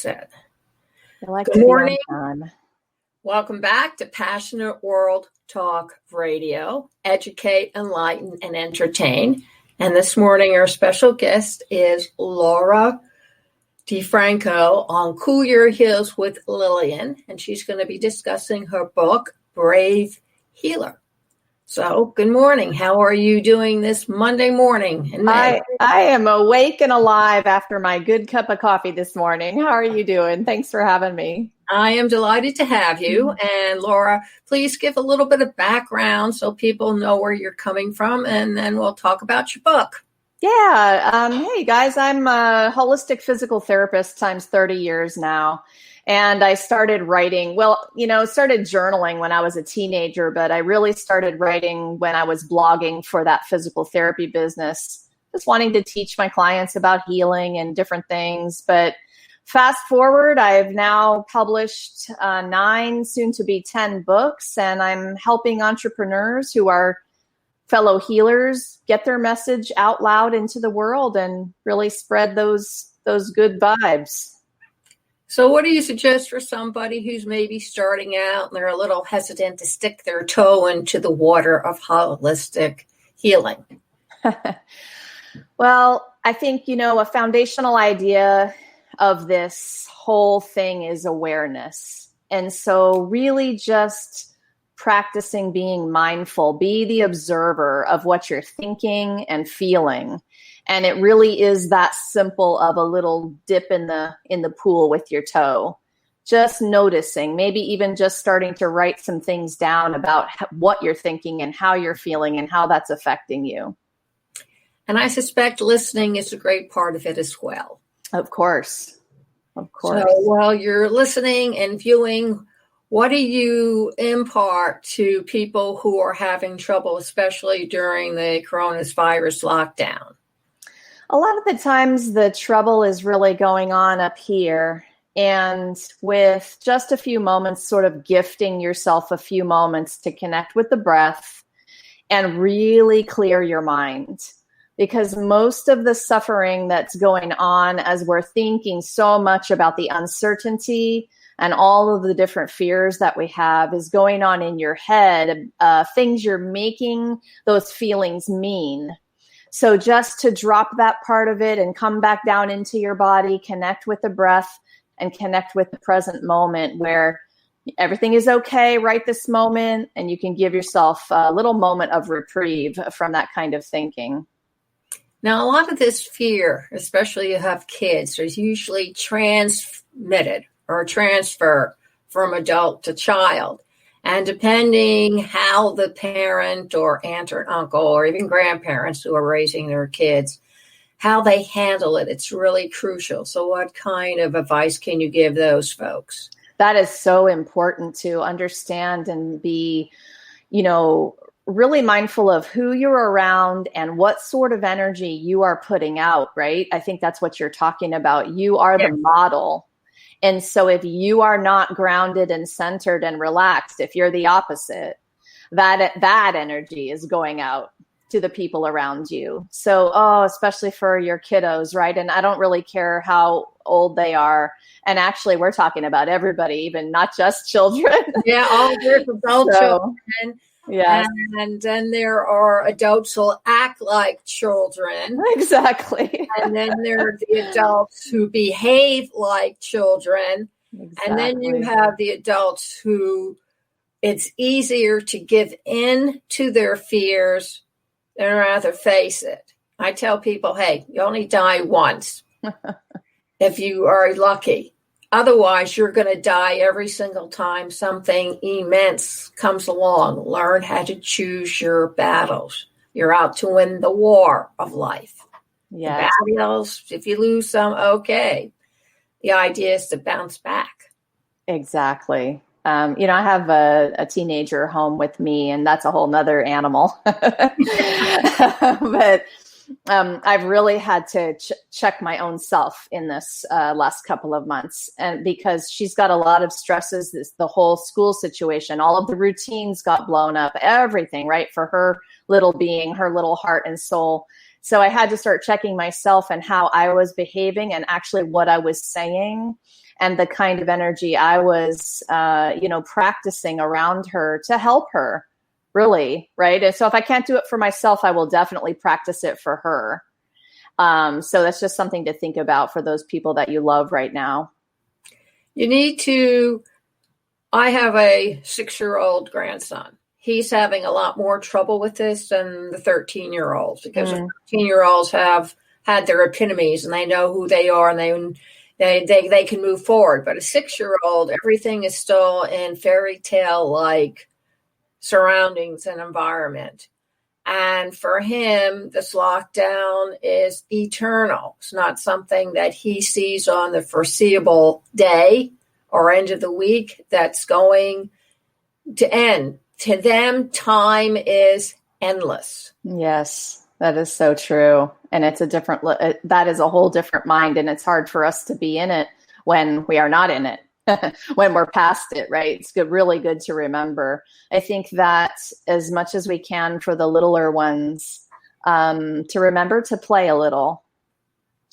said. I like Good to be morning. on time. Welcome back to Passionate World Talk Radio. Educate, enlighten, and entertain. And this morning, our special guest is Laura DiFranco on Cool Your Heels with Lillian. And she's going to be discussing her book, Brave Healer. So, good morning. How are you doing this Monday morning in May? I am awake and alive after my good cup of coffee this morning. How are you doing? Thanks for having me. I am delighted to have you. And Laura, please give a little bit of background so people know where you're coming from, and then we'll talk about your book. Yeah. Hey, guys, I'm a holistic physical therapist times 30 years now. And I started writing, started journaling when I was a teenager, but I really started writing when I was blogging for that physical therapy business, just wanting to teach my clients about healing and different things. But fast forward, I've now published 9, soon to be 10 books, and I'm helping entrepreneurs who are fellow healers get their message out loud into the world and really spread those good vibes. So what do you suggest for somebody who's maybe starting out and they're a little hesitant to stick their toe into the water of holistic healing? Well, I think, a foundational idea of this whole thing is awareness. And so really just practicing being mindful, be the observer of what you're thinking and feeling. And it really is that simple of a little dip in the pool with your toe. Just noticing, maybe even just starting to write some things down about what you're thinking and how you're feeling and how that's affecting you. And I suspect listening is a great part of it as well. Of course. So while you're listening and viewing, what do you impart to people who are having trouble, especially during the coronavirus lockdown? A lot of the times the trouble is really going on up here, and with just a few moments, sort of gifting yourself a few moments to connect with the breath and really clear your mind. Because most of the suffering that's going on as we're thinking so much about the uncertainty and all of the different fears that we have is going on in your head, things you're making those feelings mean. So just to drop that part of it and come back down into your body, connect with the breath and connect with the present moment where everything is okay right this moment, and you can give yourself a little moment of reprieve from that kind of thinking. Now, a lot of this fear, especially you have kids, is usually transmitted or transferred from adult to child. And depending how the parent or aunt or uncle or even grandparents who are raising their kids, how they handle it, it's really crucial. So what kind of advice can you give those folks? That is so important to understand and be, really mindful of who you're around and what sort of energy you are putting out, right? I think that's what you're talking about. You are the model. And so if you are not grounded and centered and relaxed, if you're the opposite, that energy is going out to the people around you. So, especially for your kiddos, right? And I don't really care how old they are. And actually, we're talking about everybody, even not just children. Yeah, all different adult children. Yeah. And then there are adults who act like children. Exactly. And then there are the adults who behave like children. Exactly. And then you have the adults who it's easier to give in to their fears than rather face it. I tell people, hey, you only die once if you are lucky. Otherwise, you're going to die every single time something immense comes along. Learn how to choose your battles. You're out to win the war of life. Yeah. The battles, if you lose some, okay. The idea is to bounce back. Exactly. I have a teenager home with me, and that's a whole nother animal. But I've really had to check my own self in this last couple of months, and because she's got a lot of stresses, the whole school situation, all of the routines got blown up, everything, right, for her little being, her little heart and soul. So I had to start checking myself and how I was behaving and actually what I was saying and the kind of energy I was, practicing around her to help her, really, right? And so if I can't do it for myself, I will definitely practice it for her. So that's just something to think about for those people that you love right now. You need to, I have a 6-year-old grandson. He's having a lot more trouble with this than the 13-year-olds, because the 13-year-olds have had their epitomes and they know who they are and they can move forward. But a 6-year-old, everything is still in fairy tale like surroundings and environment. And for him, this lockdown is eternal. It's not something that he sees on the foreseeable day or end of the week that's going to end. To them, time is endless. Yes, that is so true. And it's that is a whole different mind. And it's hard for us to be in it when we are not in it, when we're past it, right? It's really good to remember. I think that as much as we can for the littler ones, to remember to play a little,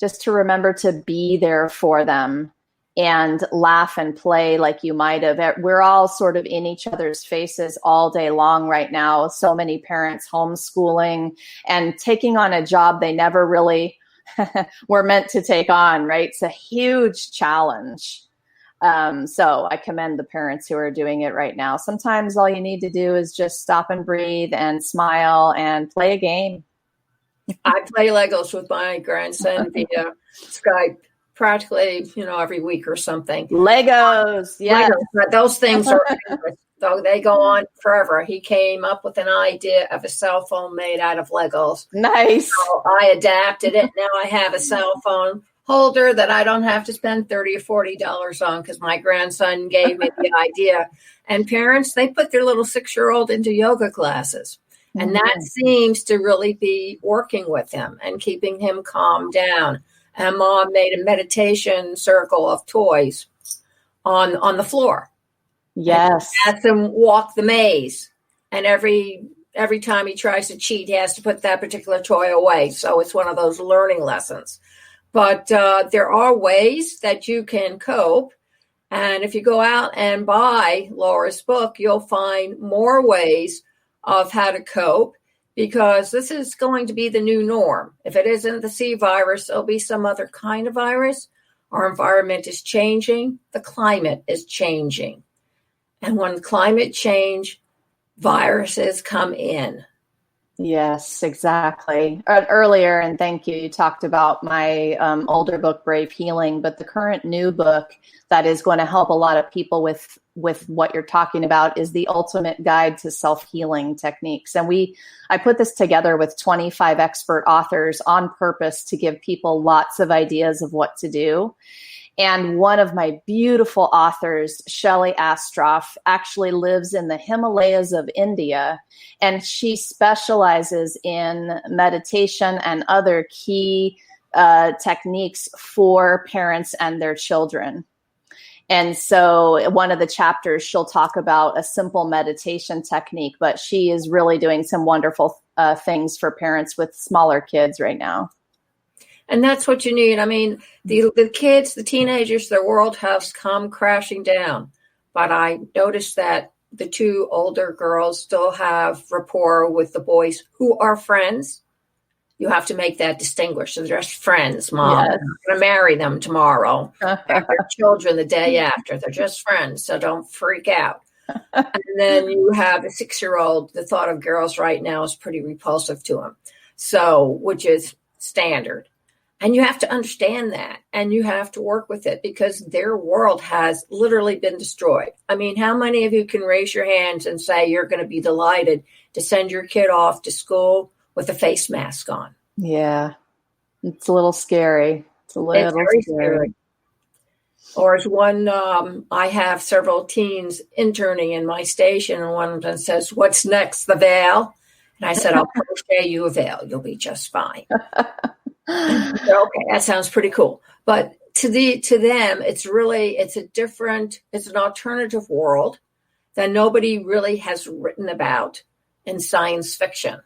just to remember to be there for them and laugh and play like you might have. We're all sort of in each other's faces all day long right now. So many parents homeschooling and taking on a job they never really were meant to take on, right? It's a huge challenge. So I commend the parents who are doing it right now. Sometimes all you need to do is just stop and breathe and smile and play a game. I play Legos with my grandson via Skype practically, every week or something. Legos. Yeah. Those things are, so they go on forever. He came up with an idea of a cell phone made out of Legos. Nice. So I adapted it. Now I have a cell phone holder that I don't have to spend $30 or $40 on because my grandson gave me the idea. And parents, they put their little 6-year-old into yoga classes. And that seems to really be working with him and keeping him calmed down. And Mom made a meditation circle of toys on the floor. Yes. And has him walk the maze. And every time he tries to cheat, he has to put that particular toy away. So it's one of those learning lessons. But there are ways that you can cope. And if you go out and buy Laura's book, you'll find more ways of how to cope, because this is going to be the new norm. If it isn't the C virus, it'll be some other kind of virus. Our environment is changing. The climate is changing. And when climate change, viruses come in. Yes, exactly. Earlier, and thank you, you talked about my older book, Brave Healing, but the current new book that is going to help a lot of people with what you're talking about is The Ultimate Guide to Self-Healing Techniques. And I put this together with 25 expert authors on purpose to give people lots of ideas of what to do. And one of my beautiful authors, Shelley Astroff, actually lives in the Himalayas of India, and she specializes in meditation and other key techniques for parents and their children. And so one of the chapters, she'll talk about a simple meditation technique, but she is really doing some wonderful things for parents with smaller kids right now. And that's what you need. I mean, the kids, the teenagers, their world has come crashing down. But I noticed that the 2 older girls still have rapport with the boys who are friends. You have to make that distinguish. So they're just friends, Mom. Yes. I'm going to marry them tomorrow. They're children the day after. They're just friends, so don't freak out. And then you have a 6-year-old. The thought of girls right now is pretty repulsive to him. So, which is standard. And you have to understand that, and you have to work with it, because their world has literally been destroyed. I mean, how many of you can raise your hands and say you're going to be delighted to send your kid off to school with a face mask on? Yeah, it's a little scary. It's very scary. Or as one, I have several teens interning in my station, and one of them says, "What's next, the veil?" And I said, "I'll crochet you a veil. You'll be just fine." Okay, that sounds pretty cool. But to them, it's an alternative world that nobody really has written about in science fiction.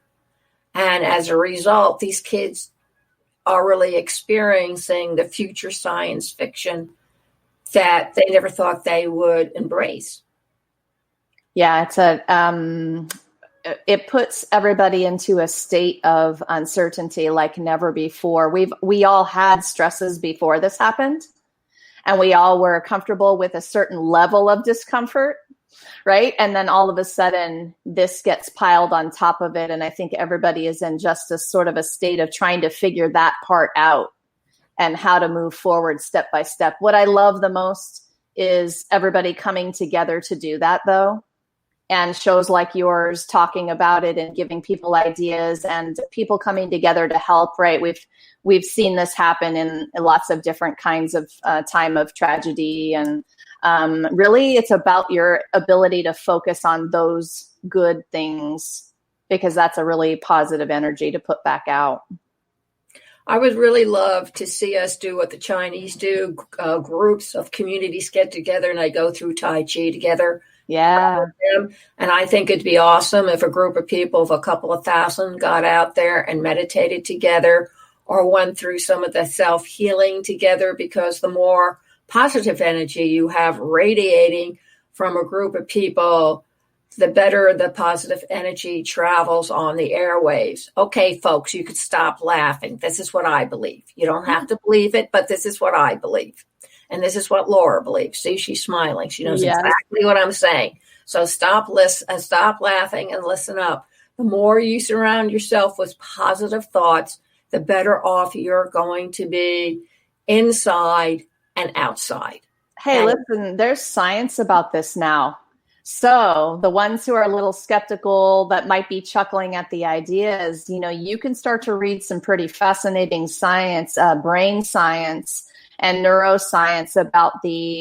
And as a result, these kids are really experiencing the future science fiction that they never thought they would embrace. Yeah, it puts everybody into a state of uncertainty like never before. We all had stresses before this happened, and we all were comfortable with a certain level of discomfort, right? And then all of a sudden this gets piled on top of it. And I think everybody is in just a sort of a state of trying to figure that part out and how to move forward step by step. What I love the most is everybody coming together to do that, though. And shows like yours talking about it and giving people ideas and people coming together to help, right? We've seen this happen in lots of different kinds of time of tragedy. And really, it's about your ability to focus on those good things, because that's a really positive energy to put back out. I would really love to see us do what the Chinese do. Groups of communities get together and they go through Tai Chi together. Yeah. And I think it'd be awesome if a group of people of a couple of thousand got out there and meditated together or went through some of the self-healing together, because the more positive energy you have radiating from a group of people, the better the positive energy travels on the airwaves. Okay, folks, you could stop laughing. This is what I believe. You don't have to believe it, but this is what I believe. And this is what Laura believes. See, she's smiling. She knows exactly what I'm saying. So stop laughing and listen up. The more you surround yourself with positive thoughts, the better off you're going to be inside and outside. Hey, listen, there's science about this now. So the ones who are a little skeptical that might be chuckling at the ideas, you can start to read some pretty fascinating science, brain science, and neuroscience about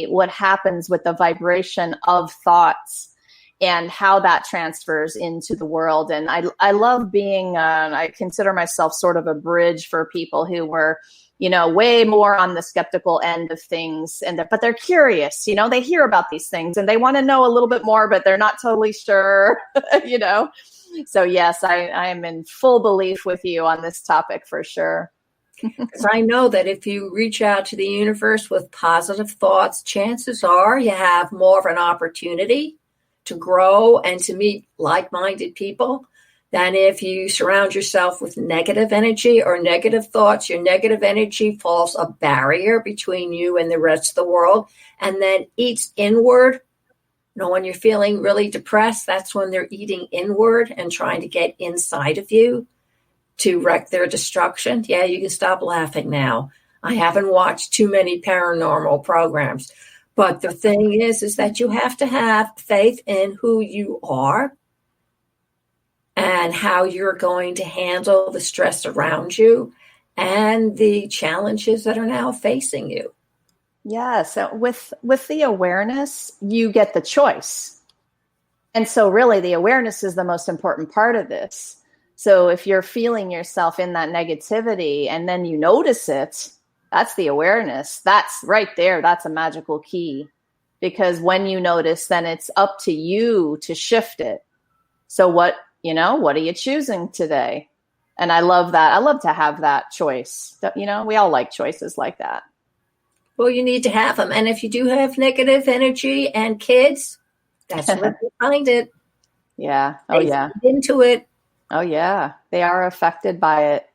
what happens with the vibration of thoughts and how that transfers into the world. And I love being, I consider myself sort of a bridge for people who were, way more on the skeptical end of things. But they're curious, they hear about these things and they want to know a little bit more, but they're not totally sure, So yes, I am in full belief with you on this topic for sure. Because I know that if you reach out to the universe with positive thoughts, chances are you have more of an opportunity to grow and to meet like-minded people than if you surround yourself with negative energy or negative thoughts. Your negative energy falls a barrier between you and the rest of the world and then eats inward. When you're feeling really depressed, that's when they're eating inward and trying to get inside of you to wreak their destruction. Yeah, you can stop laughing now. I haven't watched too many paranormal programs. But the thing is that you have to have faith in who you are and how you're going to handle the stress around you and the challenges that are now facing you. Yeah, so with the awareness, you get the choice. And so really the awareness is the most important part of this. So if you're feeling yourself in that negativity and then you notice it, that's the awareness. That's right there. That's a magical key, because when you notice, then it's up to you to shift it. So what are you choosing today? And I love that. I love to have that choice. We all like choices like that. Well, you need to have them. And if you do have negative energy and kids, that's where you find it. Yeah. Oh, yeah. Into it. Oh, yeah. They are affected by it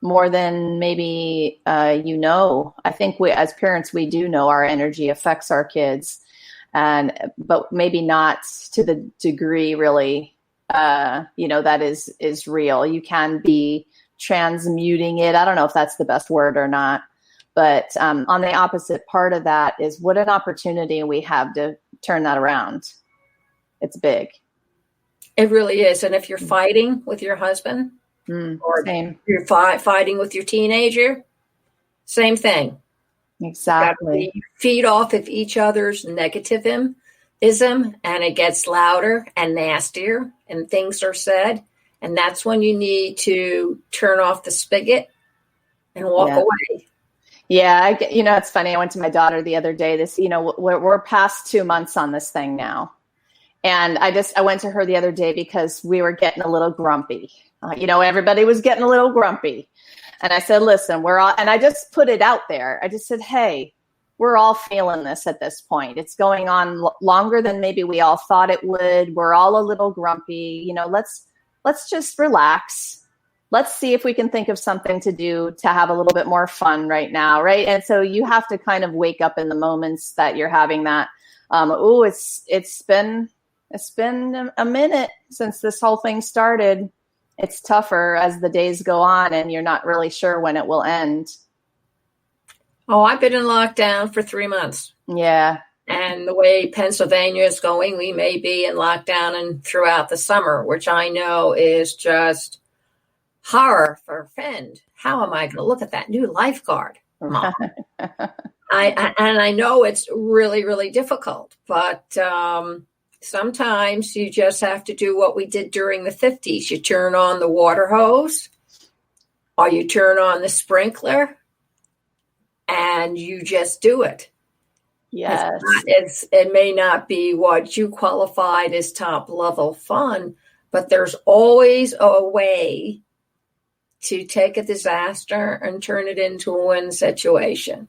more than maybe I think we, as parents, we do know our energy affects our kids, but maybe not to the degree really, that is real. You can be transmuting it. I don't know if that's the best word or not. But on the opposite part of that is what an opportunity we have to turn that around. It's big. It really is. And if you're fighting with your husband or same. You're fighting with your teenager, same thing. Exactly. You feed off of each other's negativism, and it gets louder and nastier and things are said. And that's when you need to turn off the spigot and walk away. Yeah, it's funny. I went to my daughter the other day. We're past 2 months on this thing now. And I went to her the other day because we were getting a little grumpy. Everybody was getting a little grumpy. And I said, listen, and I just put it out there. I just said, hey, we're all feeling this at this point. It's going on longer than maybe we all thought it would. We're all a little grumpy. Let's just relax. Let's see if we can think of something to do to have a little bit more fun right now, right? And so you have to kind of wake up in the moments that you're having that. It's been a minute since this whole thing started. It's tougher as the days go on, and you're not really sure when it will end. Oh, I've been in lockdown for 3 months. Yeah. And the way Pennsylvania is going, we may be in lockdown and throughout the summer, which I know is just horror for Fend. How am I going to look at that new lifeguard, Mom? I know it's really, really difficult, but sometimes you just have to do what we did during the 50s. You turn on the water hose or you turn on the sprinkler and you just do it. Yes. It may not be what you qualified as top level fun, but there's always a way to take a disaster and turn it into a win situation.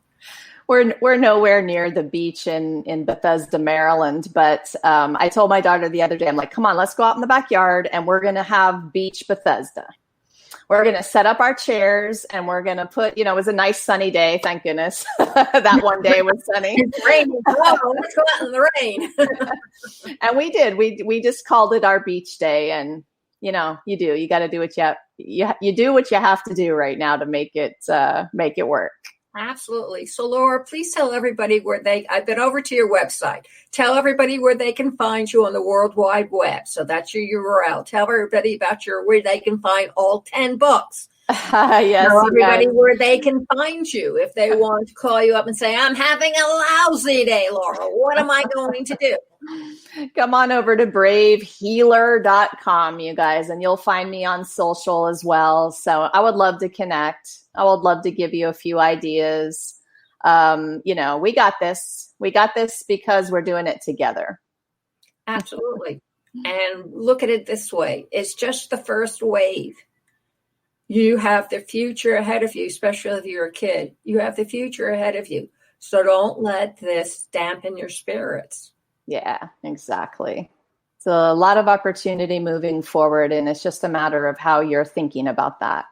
We're nowhere near the beach in Bethesda, Maryland, but I told my daughter the other day, I'm like, come on, let's go out in the backyard and we're going to have beach Bethesda. We're going to set up our chairs and we're going to put, it was a nice sunny day. Thank goodness that one day was sunny. It's raining. Oh, let's go out in the rain. And we did. We just called it our beach day. And, you got to do what you do what you have to do right now to make it work. Absolutely. So, Laura, please tell everybody I've been over to your website. Tell everybody where they can find you on the World Wide Web. So that's your URL. Tell everybody about where they can find all 10 books. Yes. Tell everybody where they can find you if they want to call you up and say, I'm having a lousy day, Laura. What am I going to do? Come on over to bravehealer.com, you guys, and you'll find me on social as well. So I would love to connect. I would love to give you a few ideas. We got this. We got this because we're doing it together. Absolutely. And look at it this way. It's just the first wave. You have the future ahead of you, especially if you're a kid. You have the future ahead of you. So don't let this dampen your spirits. Yeah, exactly. So a lot of opportunity moving forward, and it's just a matter of how you're thinking about that.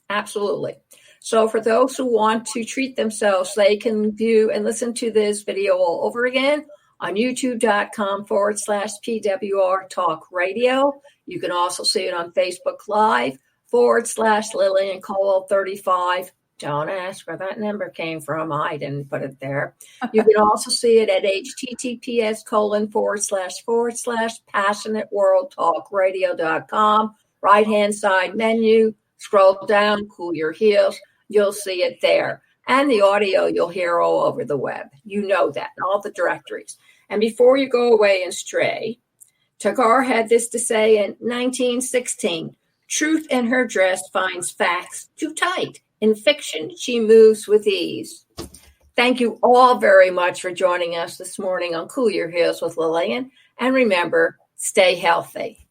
Absolutely. So for those who want to treat themselves, they can view and listen to this video all over again on youtube.com/PWR Talk Radio. You can also see it on Facebook Live /Lillian Cauldwell 35. Don't ask where that number came from. I didn't put it there. You can also see it at https://passionateworldtalkradio.com. Right-hand side menu, scroll down, cool your heels. You'll see it there. And the audio you'll hear all over the web. You know that, all the directories. And before you go away and stray, Tagar had this to say in 1916, truth in her dress finds facts too tight. In fiction, she moves with ease. Thank you all very much for joining us this morning on Cool Your Heels with Lillian. And remember, stay healthy.